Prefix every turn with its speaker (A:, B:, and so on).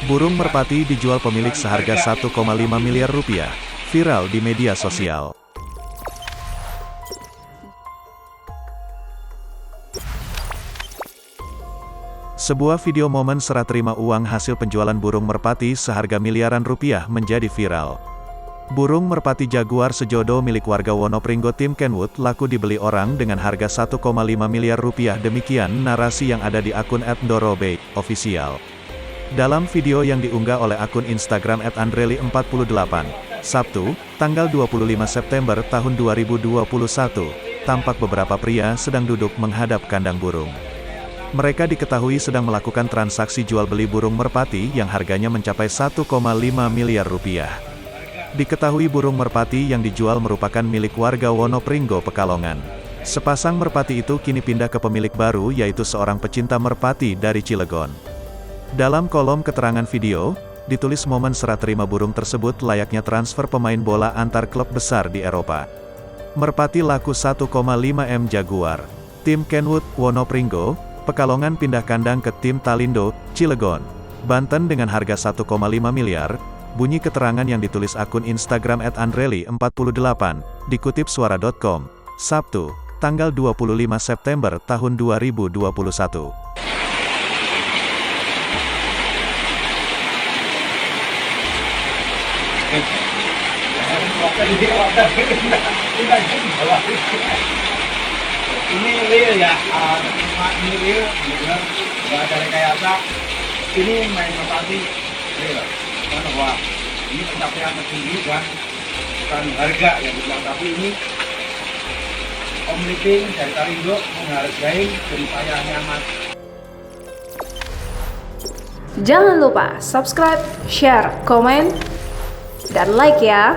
A: Burung merpati dijual pemilik seharga 1,5 miliar rupiah, viral di media sosial. Sebuah video momen serah terima uang hasil penjualan burung merpati seharga miliaran rupiah menjadi viral. Burung merpati jaguar sejodo milik warga Wonopringgo Tim Kenwood laku dibeli orang dengan harga 1,5 miliar rupiah, demikian narasi yang ada di akun @ndorobe official. Dalam video yang diunggah oleh akun Instagram @andreli48, Sabtu, tanggal 25 September tahun 2021, tampak beberapa pria sedang duduk menghadap kandang burung. Mereka diketahui sedang melakukan transaksi jual beli burung merpati yang harganya mencapai 1,5 miliar rupiah. Diketahui burung merpati yang dijual merupakan milik warga Wonopringgo Pekalongan. Sepasang merpati itu kini pindah ke pemilik baru, yaitu seorang pecinta merpati dari Cilegon. Dalam kolom keterangan video, ditulis momen serah terima burung tersebut layaknya transfer pemain bola antar klub besar di Eropa. Merpati laku 1,5 M Jaguar. Tim Kenwood, Wonopringgo, Pekalongan pindah kandang ke tim Talindo, Cilegon, Banten dengan harga 1,5 miliar, bunyi keterangan yang ditulis akun Instagram @andreli48, dikutip suara.com, Sabtu, tanggal 25 September tahun 2021.
B: Ini real ya, ini real, benar, nggak ada rekayasa. Ini main merpati real. Karena wah, ini pencapaian tertinggi dan bukan harga yang dibilang, tapi ini Om Living dari Talindo menghargai jeripayahnya Mas.
C: Jangan lupa subscribe, share, komen, dan like ya.